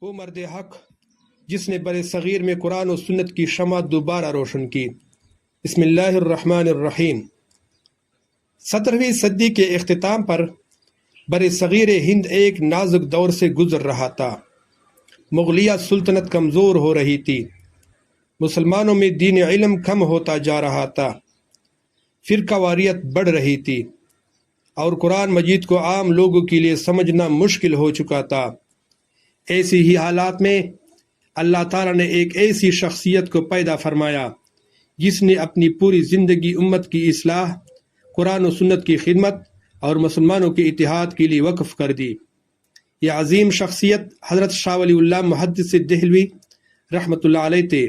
وہ مرد حق جس نے بر صغیر میں قرآن و سنت کی شمع دوبارہ روشن کی۔ بسم اللہ الرحمن الرحیم۔ 17ویں صدی کے اختتام پر بر صغیر ہند ایک نازک دور سے گزر رہا تھا۔ مغلیہ سلطنت کمزور ہو رہی تھی، مسلمانوں میں دین علم کم ہوتا جا رہا تھا، فرقہ واریت بڑھ رہی تھی اور قرآن مجید کو عام لوگوں کے لیے سمجھنا مشکل ہو چکا تھا۔ ایسی ہی حالات میں اللہ تعالیٰ نے ایک ایسی شخصیت کو پیدا فرمایا جس نے اپنی پوری زندگی امت کی اصلاح، قرآن و سنت کی خدمت اور مسلمانوں کے اتحاد کے لیے وقف کر دی۔ یہ عظیم شخصیت حضرت شاہ ولی اللہ محدث دہلوی رحمۃ اللہ علیہ تھے۔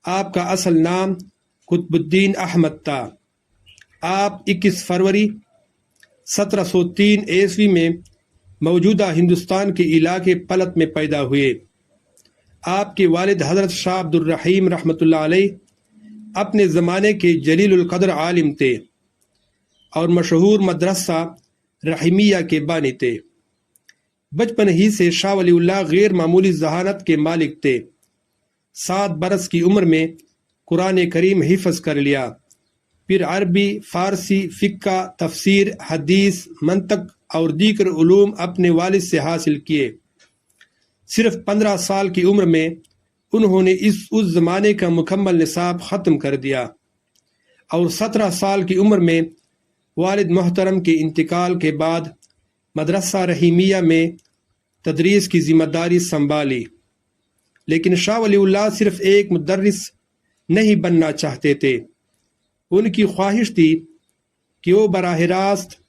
آپ کا اصل نام قطب الدین احمد تھا۔ آپ 21 فروری 1703 عیسوی میں موجودہ ہندوستان کے علاقے پلت میں پیدا ہوئے۔ آپ کے والد حضرت شاہ عبد الرحیم رحمۃ اللہ علیہ اپنے زمانے کے جلیل القدر عالم تھے اور مشہور مدرسہ رحیمیہ کے بانی تھے۔ بچپن ہی سے شاہ ولی اللہ غیر معمولی ذہانت کے مالک تھے۔ 7 برس کی عمر میں قرآن کریم حفظ کر لیا، پھر عربی، فارسی، فقہ، تفسیر، حدیث، منطق اور دیگر علوم اپنے والد سے حاصل کیے۔ صرف 15 سال کی عمر میں انہوں نے اس زمانے کا مکمل نصاب ختم کر دیا اور 17 سال کی عمر میں والد محترم کے انتقال کے بعد مدرسہ رحیمیہ میں تدریس کی ذمہ داری سنبھالی۔ لیکن شاہ ولی اللہ صرف ایک مدرس نہیں بننا چاہتے تھے، ان کی خواہش تھی کہ وہ براہ راست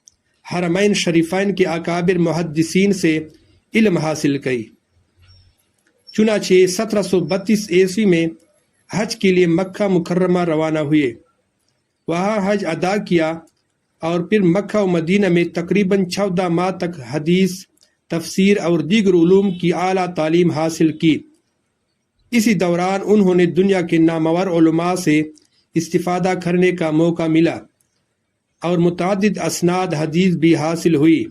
حرمین شریفین کے اکابر محدثین سے علم حاصل کریں۔ چنانچہ 1732 عیسوی میں حج کے لیے مکہ مکرمہ روانہ ہوئے، وہاں حج ادا کیا اور پھر مکہ و مدینہ میں تقریباً 14 ماہ تک حدیث، تفسیر اور دیگر علوم کی اعلیٰ تعلیم حاصل کی۔ اسی دوران انہوں نے دنیا کے نامور علماء سے استفادہ کرنے کا موقع ملا اور متعدد اسناد حدیث بھی حاصل ہوئی۔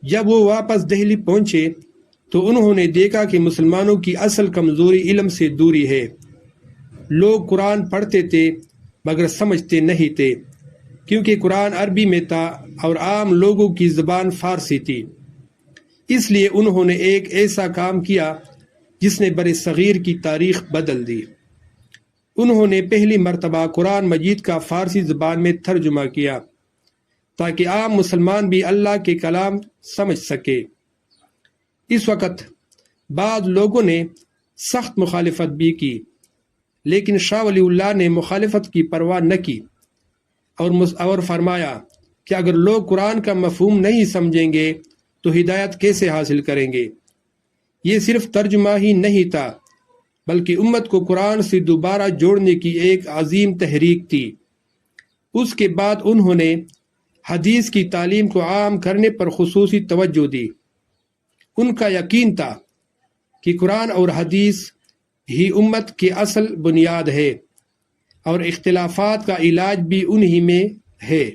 جب وہ واپس دہلی پہنچے تو انہوں نے دیکھا کہ مسلمانوں کی اصل کمزوری علم سے دوری ہے۔ لوگ قرآن پڑھتے تھے مگر سمجھتے نہیں تھے، کیونکہ قرآن عربی میں تھا اور عام لوگوں کی زبان فارسی تھی۔ اس لیے انہوں نے ایک ایسا کام کیا جس نے بر صغیر کی تاریخ بدل دی۔ انہوں نے پہلی مرتبہ قرآن مجید کا فارسی زبان میں ترجمہ کیا تاکہ عام مسلمان بھی اللہ کے کلام سمجھ سکے۔ اس وقت بعض لوگوں نے سخت مخالفت بھی کی، لیکن شاہ ولی اللہ نے مخالفت کی پرواہ نہ کی اور فرمایا کہ اگر لوگ قرآن کا مفہوم نہیں سمجھیں گے تو ہدایت کیسے حاصل کریں گے؟ یہ صرف ترجمہ ہی نہیں تھا بلکہ امت کو قرآن سے دوبارہ جوڑنے کی ایک عظیم تحریک تھی۔ اس کے بعد انہوں نے حدیث کی تعلیم کو عام کرنے پر خصوصی توجہ دی۔ ان کا یقین تھا کہ قرآن اور حدیث ہی امت کی اصل بنیاد ہے اور اختلافات کا علاج بھی انہی میں ہے۔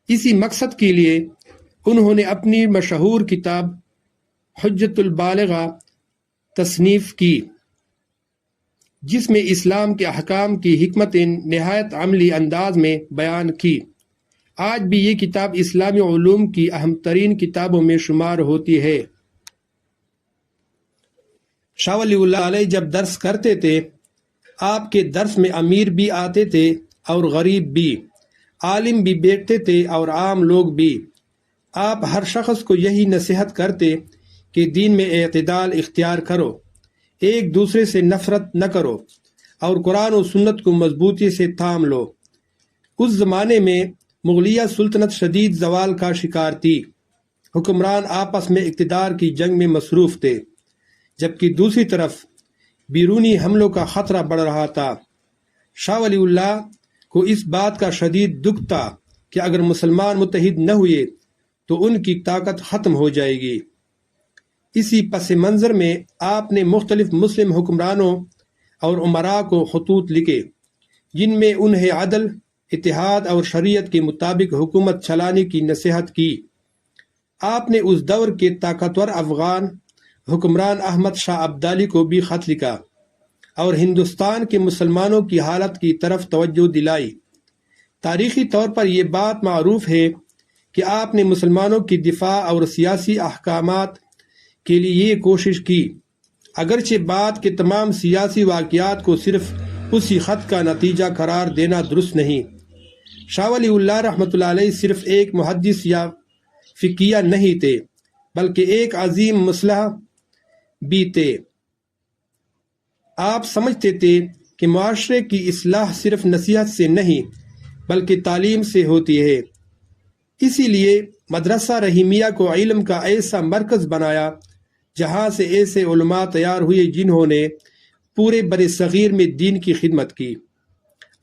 اسی مقصد کے لیے انہوں نے اپنی مشہور کتاب حجت البالغہ تصنیف کی، جس میں اسلام کے احکام کی حکمتیں نہایت عملی انداز میں بیان کی۔ آج بھی یہ کتاب اسلامی علوم کی اہم ترین کتابوں میں شمار ہوتی ہے۔ شاہ ولی اللہ علیہ جب درس کرتے تھے، آپ کے درس میں امیر بھی آتے تھے اور غریب بھی، عالم بھی بیٹھتے تھے اور عام لوگ بھی۔ آپ ہر شخص کو یہی نصیحت کرتے کہ دین میں اعتدال اختیار کرو، ایک دوسرے سے نفرت نہ کرو اور قرآن و سنت کو مضبوطی سے تھام لو۔ اس زمانے میں مغلیہ سلطنت شدید زوال کا شکار تھی، حکمران آپس میں اقتدار کی جنگ میں مصروف تھے، جبکہ دوسری طرف بیرونی حملوں کا خطرہ بڑھ رہا تھا۔ شاہ ولی اللہ کو اس بات کا شدید دکھ تھا کہ اگر مسلمان متحد نہ ہوئے تو ان کی طاقت ختم ہو جائے گی۔ اسی پس منظر میں آپ نے مختلف مسلم حکمرانوں اور امراء کو خطوط لکھے جن میں انہیں عدل، اتحاد اور شریعت کے مطابق حکومت چلانے کی نصیحت کی۔ آپ نے اس دور کے طاقتور افغان، حکمران احمد شاہ ابدالی کو بھی خط لکھا اور ہندوستان کے مسلمانوں کی حالت کی طرف توجہ دلائی۔ تاریخی طور پر یہ بات معروف ہے کہ آپ نے مسلمانوں کی دفاع اور سیاسی احکامات کے لیے یہ کوشش کی، اگرچہ بعد کے تمام سیاسی واقعات کو صرف اسی خط کا نتیجہ قرار دینا درست نہیں۔ شاہ ولی اللہ رحمۃ اللہ علیہ صرف ایک محدث یا فقیہ نہیں تھے، بلکہ ایک عظیم مصلح بھی تھے۔ آپ سمجھتے تھے کہ معاشرے کی اصلاح صرف نصیحت سے نہیں بلکہ تعلیم سے ہوتی ہے۔ اسی لیے مدرسہ رحیمیہ کو علم کا ایسا مرکز بنایا جہاں سے ایسے علماء تیار ہوئے جنہوں نے پورے بر صغیر میں دین کی خدمت کی۔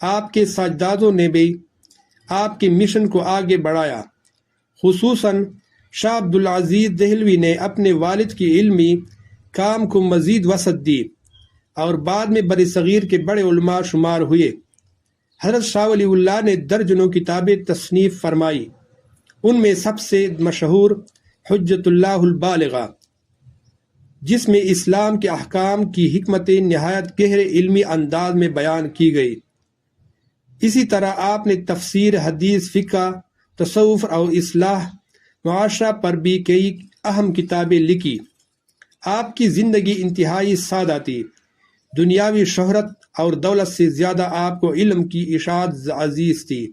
آپ کے ساجدادوں نے بھی آپ کے مشن کو آگے بڑھایا، خصوصاً شاہ عبدالعزیز دہلوی نے اپنے والد کی علمی کام کو مزید وسعت دی اور بعد میں بر صغیر کے بڑے علماء شمار ہوئے۔ حضرت شاہ ولی اللہ نے درجنوں کتابیں تصنیف فرمائی، ان میں سب سے مشہور حجت اللہ البالغہ، جس میں اسلام کے احکام کی حکمتیں نہایت گہرے علمی انداز میں بیان کی گئی۔ اسی طرح آپ نے تفسیر، حدیث، فقہ، تصوف اور اصلاح معاشرہ پر بھی کئی اہم کتابیں لکھی۔ آپ کی زندگی انتہائی سادہ تھی، دنیاوی شہرت اور دولت سے زیادہ آپ کو علم کی اشاعت عزیز تھی۔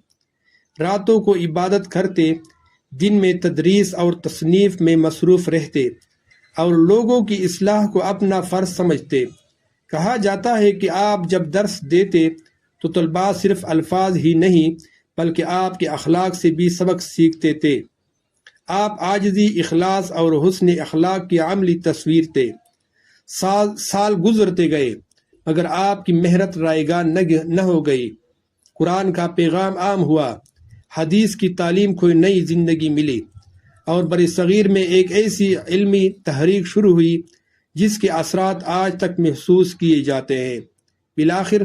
راتوں کو عبادت کرتے، دن میں تدریس اور تصنیف میں مصروف رہتے اور لوگوں کی اصلاح کو اپنا فرض سمجھتے۔ کہا جاتا ہے کہ آپ جب درس دیتے تو طلباء صرف الفاظ ہی نہیں بلکہ آپ کے اخلاق سے بھی سبق سیکھتے تھے۔ آپ عاجزی، اخلاص اور حسن اخلاق کی عملی تصویر تھے۔ سال گزرتے گئے مگر آپ کی محنت رائگاں نہ ہو گئی۔ قرآن کا پیغام عام ہوا، حدیث کی تعلیم کو نئی زندگی ملی اور بر صغیر میں ایک ایسی علمی تحریک شروع ہوئی جس کے اثرات آج تک محسوس کیے جاتے ہیں۔ بالآخر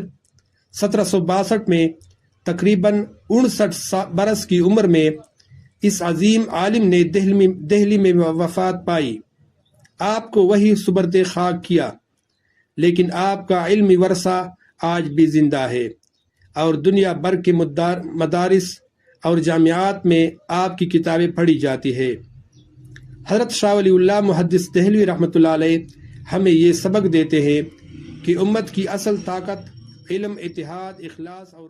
1762 میں تقریباً 59 برس کی عمر میں اس عظیم عالم نے دہلی میں وفات پائی۔ آپ کو وہی سپرد خاک کیا، لیکن آپ کا علمی ورثہ آج بھی زندہ ہے اور دنیا بھر کے مدارس اور جامعات میں آپ کی کتابیں پڑھی جاتی ہے۔ حضرت شاہ ولی اللہ محدث دہلوی رحمۃ اللہ علیہ ہمیں یہ سبق دیتے ہیں کہ امت کی اصل طاقت علم، اتحاد، اخلاص اور